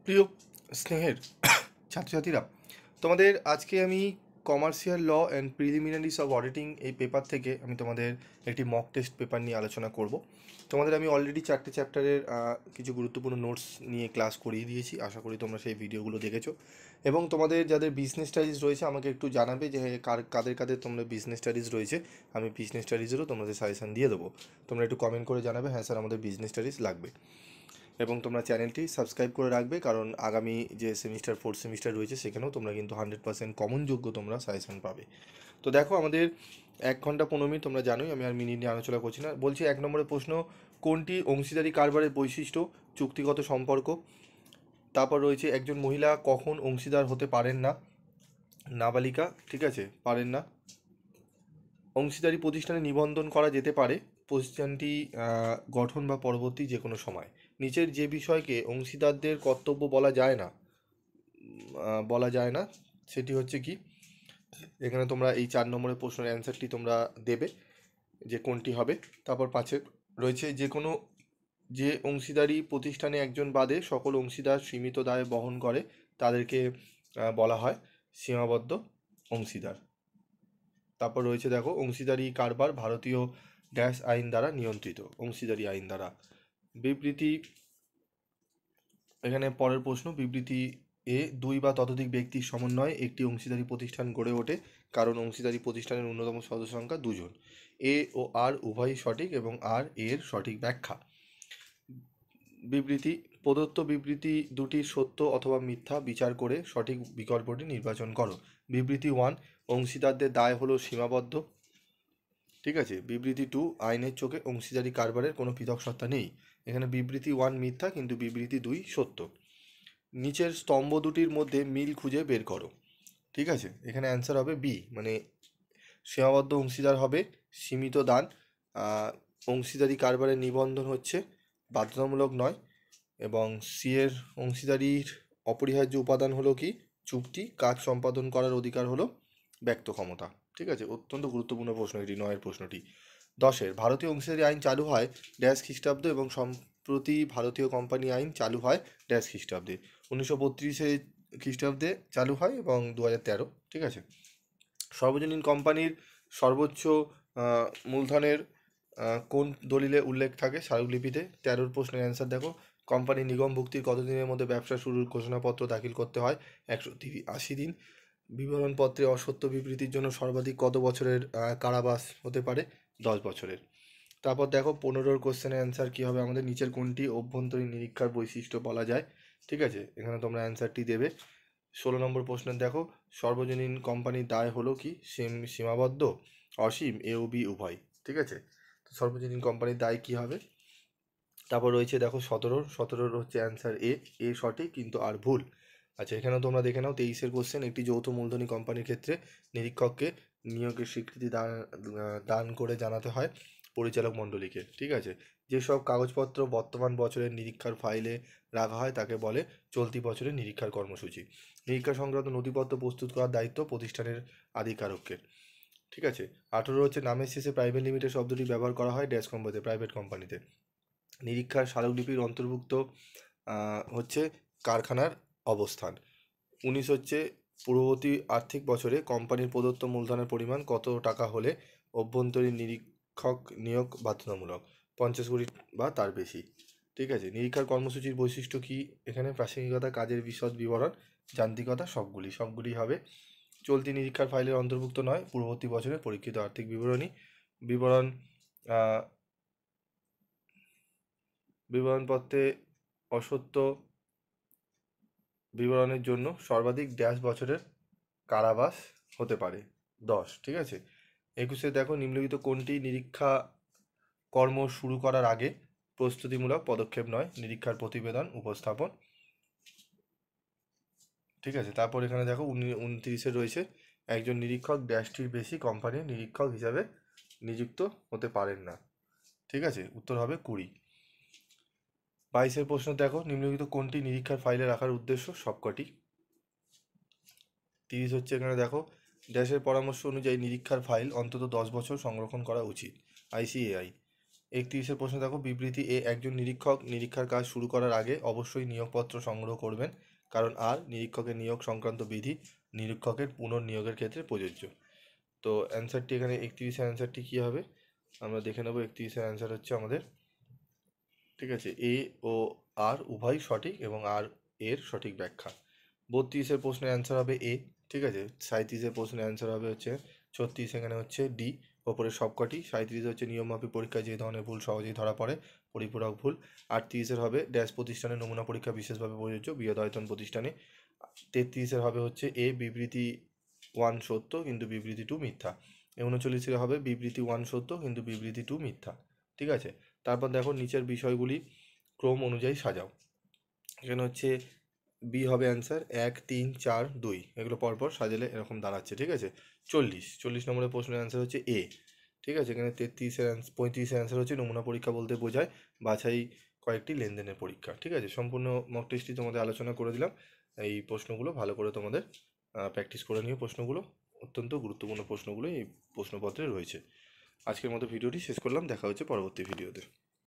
প্রিয় স্নেহের ছাত্রছাত্রীরা, তোমাদের আজকে আমি commercial law and preliminaries of auditing এই পেপার থেকে আমি তোমাদের একটি মক টেস্ট পেপার নিয়ে আলোচনা করব। তোমাদের আমি অলরেডি 4টে চ্যাপ্টারের কিছু গুরুত্বপূর্ণ নোটস নিয়ে ক্লাস করিয়ে দিয়েছি। আশা করি তোমরা সেই ভিডিওগুলো দেখেছো এবং তোমাদের যাদের বিজনেস স্টাডিজ রয়েছে আমাকে একটু জানাবে যে কাদের কাদের তোমরা বিজনেস স্টাডিজ রয়েছে। আমি বিজনেস স্টাডিজেরও তোমাদের সাজেশান দিয়ে দেবো। তোমরা একটু কমেন্ট করে জানাবে, হ্যাঁ স্যার আমাদের বিজনেস স্টাডিজ লাগবে। এবং তোমরা চ্যানেলটি সাবস্ক্রাইব করে রাখবে, কারণ আগামী যে সেমিস্টার 4th সেমিস্টার রয়েছে সেখানেও তোমরা কিন্তু 100% কমনযোগ্য তোমরা সাজেশন পাবে। তো দেখো, আমাদের 1 ঘন্টা 15 মিনিট, তোমরা জানোই আমি আর মিনিট নিয়ে আলোচনা করছি না। বলছি 1 নম্বরের প্রশ্ন, কোনটি অংশীদারি কারবারের বৈশিষ্ট্য? চুক্তিগত সম্পর্ক। তারপর রয়েছে একজন মহিলা কখন অংশীদার হতে পারেন না? নাবালিকা, ঠিক আছে, পারেন না। অংশীদারি প্রতিষ্ঠানে নিবন্ধন করা যেতে পারে প্রতিষ্ঠানটি গঠন বা পরবর্তী যে কোনো সময়। নিচের যে বিষয়কে অংশীদারদের কর্তব্য বলা যায় না সেটি হচ্ছে কি? এখানে তোমরা এই 4 নম্বরের প্রশ্নের অ্যান্সারটি তোমরা দেবে যে কোনটি হবে। তারপর 5 রয়েছে যে অংশীদারি প্রতিষ্ঠানে একজন বাদে সকল অংশীদার সীমিত দায় বহন করে তাদেরকে বলা হয় সীমাবদ্ধ অংশীদার। তারপর রয়েছে দেখো, অংশীদারি কারবার ভারতীয় ড্যাশ আইন দ্বারা নিয়ন্ত্রিত। অংশীদারি আইন দ্বারা। বিবৃতি, এখানে পরের প্রশ্ন, বিবৃতি এ 2 বা ততোধিক ব্যক্তির সমন্বয়ে একটি অংশীদারি প্রতিষ্ঠান গড়ে ওঠে, কারণ অংশীদারি প্রতিষ্ঠানের ন্যূনতম সদস্য সংখ্যা 2 জন। এ ও আর উভয়ই সঠিক এবং আর এর সঠিক ব্যাখ্যা। বিবৃতি, প্রদত্ত বিবৃতি দুটির সত্য অথবা মিথ্যা বিচার করে সঠিক বিকল্পটি নির্বাচন করো। বিবৃতি 1, অংশীদারদের দায় হলো সীমাবদ্ধ, ঠিক আছে। বিবৃতি 2, আইনের চোখে অংশীদারি কারবারের কোনো পৃথক সত্তা নেই। এখানে বিবৃতি 1 মিথ্যা কিন্তু বিবৃতি 2 সত্য। নিচের স্তম্ভ দুটির মধ্যে মিল খুঁজে বের করো, ঠিক আছে। এখানে অ্যান্সার হবে বি, মানে সীমাবদ্ধ অংশীদার হবে সীমিত দান। অংশীদারি কারবারের নিবন্ধন হচ্ছে বাধ্যতামূলক নয়। এবং সি এর অংশীদারির অপরিহার্য উপাদান হলো কি? চুক্তি। কাজ সম্পাদন করার অধিকার হলো ব্যক্ত ক্ষমতা, ঠিক আছে। অত্যন্ত গুরুত্বপূর্ণ প্রশ্ন এটি, 9 প্রশ্নটি। 10, ভারতীয় অংশীদারি আইন চালু হয় ড্যাশ খ্রিস্টাব্দ এবং সম্প্রতি ভারতীয় কোম্পানি আইন চালু হয় ড্যাশ খ্রিস্টাব্দে। 1932 খ্রিস্টাব্দে চালু হয় এবং 2013, ঠিক আছে। সর্বজনীন কোম্পানির সর্বোচ্চ মূলধনের কোন দলিলে উল্লেখ থাকে স্মারকলিপিতে? 13 প্রশ্নের অ্যান্সার দেখো, কোম্পানি নিগমভুক্তির কতদিনের মধ্যে ব্যবসা শুরুর ঘোষণাপত্র দাখিল করতে হয়? 180 দিন। বিবরণপত্রে অসত্য বিবৃতির জন্য সর্বাধিক কত বছরের কারাবাস হতে পারে? 10 বছরের। তারপর দেখো 15 কোশ্চেনের অ্যান্সার কী হবে আমাদের? নিচের কোনটি অভ্যন্তরীণ নিরীক্ষার বৈশিষ্ট্য বলা যায়? ঠিক আছে, এখানে তোমরা অ্যান্সারটি দেবে। 16 নম্বর প্রশ্নের দেখো, সর্বজনীন কোম্পানির দায় হলো কি? সীমাবদ্ধ, অসীম, এ ও বি উভয়, ঠিক আছে। তো সর্বজনীন কোম্পানির দায় কি হবে? তারপর রয়েছে দেখো 17 হচ্ছে অ্যান্সার এ সঠিক কিন্তু আর ভুল। আচ্ছা, এখানেও তোমরা দেখে নাও 23 কোশ্চেন, একটি যৌথ মূলধনী কোম্পানির ক্ষেত্রে নিরীক্ষককে নিয়োগের স্বীকৃতি দান করে জানাতে হয় পরিচালক মণ্ডলীকে, ঠিক আছে। যেসব কাগজপত্র বর্তমান বছরের নিরীক্ষার ফাইলে রাখা হয় তাকে বলে চলতি বছরের নিরীক্ষার কর্মসূচি। নিরীক্ষা সংক্রান্ত নথিপত্র প্রস্তুত করার দায়িত্ব প্রতিষ্ঠানের আধিকারিকের, ঠিক আছে। 18 হচ্ছে নামের শেষে প্রাইভেট লিমিটেড শব্দটি ব্যবহার করা হয় ড্যাশ কোম্পানিতে, প্রাইভেট কোম্পানিতে। নিরীক্ষার স্মারকলিপির অন্তর্ভুক্ত হচ্ছে কারখানার অবস্থান। 19 হচ্ছে পূর্ববর্তী আর্থিক বছরে কোম্পানির প্রদত্ত মূলধনের পরিমাণ কত টাকা হলে অভ্যন্তরীণ নিরীক্ষক নিয়োগ বাধ্যতামূলক? 50 কোটি বা তার বেশি, ঠিক আছে। নিরীক্ষার কর্মসূচির বৈশিষ্ট্য কি? এখানে প্রাসঙ্গিকতা, কাজের বিশদ বিবরণ, যান্ত্রিকতা, সবগুলি হবে। চলতি নিরীক্ষার ফাইলের অন্তর্ভুক্ত নয় পূর্ববর্তী বছরের পরীক্ষিত আর্থিক বিবরণপত্রে অসত্য বিবরণের জন্য সর্বাধিক ড্যাশ বছরের কারাবাস হতে পারে? 10, ঠিক আছে। 21 দেখো, নিম্নলিখিত কোনটি নিরীক্ষা কর্ম শুরু করার আগে প্রস্তুতিমূলক পদক্ষেপ নয়? নিরীক্ষার প্রতিবেদন উপস্থাপন, ঠিক আছে। তারপর এখানে দেখো 29 রয়েছে, একজন নিরীক্ষক ড্যাশটির বেশি কোম্পানির নিরীক্ষক হিসাবে নিযুক্ত হতে পারেন না, ঠিক আছে। উত্তর হবে 20। 22 প্রশ্ন দেখো, নিম্নলিখিত কোনটি নিরীক্ষার ফাইলে রাখার উদ্দেশ্য? সবকটি। 30 হচ্ছে এখানে দেখো, ড্যাশের পরামর্শ অনুযায়ী নিরীক্ষার ফাইল অন্তত 10 বছর সংরক্ষণ করা উচিত। ICAI। 31 প্রশ্ন দেখো, বিবৃতি এ, একজন নিরীক্ষক নিরীক্ষার কাজ শুরু করার আগে অবশ্যই নিয়োগপত্র সংগ্রহ করবেন, কারণ আর নিরীক্ষকের নিয়োগ সংক্রান্ত বিধি নিরীক্ষকের পুনর্নিয়োগের ক্ষেত্রে প্রযোজ্য। তো অ্যান্সারটি এখানে 31-এর অ্যান্সারটি কী হবে আমরা দেখে নেব। 31-এর অ্যান্সার হচ্ছে আমাদের, ঠিক আছে, এ ও আর উভয় সঠিক এবং আর এর সঠিক ব্যাখ্যা। 32-এর প্রশ্নের অ্যান্সার হবে এ, ঠিক আছে। 37-এর প্রশ্নের অ্যান্সার হবে হচ্ছে 36, এখানে হচ্ছে ডি, ওপরের সবকটি। 37 হচ্ছে নিয়মমাফিক পরীক্ষায় যে ধরনের ভুল সহজেই ধরা পড়ে, পরিপূরক ভুল। 38-এর হবে ড্যাশ প্রতিষ্ঠানে নমুনা পরীক্ষা বিশেষভাবে প্রযোজ্য, বৃহদায়তন প্রতিষ্ঠানে। 33-এর হবে হচ্ছে এ, বিবৃতি 1 সত্য কিন্তু বিবৃতি 2 মিথ্যা। 39-এর হবে বিবৃতি 1 সত্য কিন্তু বিবৃতি 2 মিথ্যা, ঠিক আছে। তারপর দেখো নিচের বিষয়গুলি ক্রম অনুযায়ী সাজাও। এখানে হচ্ছে বি হবে অ্যান্সার, 1, 3, 4, 2, এগুলো পরপর সাজালে এরকম দাঁড়াচ্ছে, ঠিক আছে। 40 নম্বরের প্রশ্নের অ্যান্সার হচ্ছে এ, ঠিক আছে। এখানে 35-এর অ্যান্সার হচ্ছে নমুনা পরীক্ষা বলতে বোঝায় বাছাই কয়েকটি লেনদেনের পরীক্ষা, ঠিক আছে। সম্পূর্ণ মক টেস্টটি তোমাদের আলোচনা করে দিলাম। এই প্রশ্নগুলো ভালো করে তোমাদের প্র্যাকটিস করে নিও। প্রশ্নগুলো অত্যন্ত গুরুত্বপূর্ণ প্রশ্নগুলো এই প্রশ্নপত্রে রয়েছে। আজকের মতো ভিডিওটি শেষ করলাম, দেখা হচ্ছে পরবর্তী ভিডিওতে।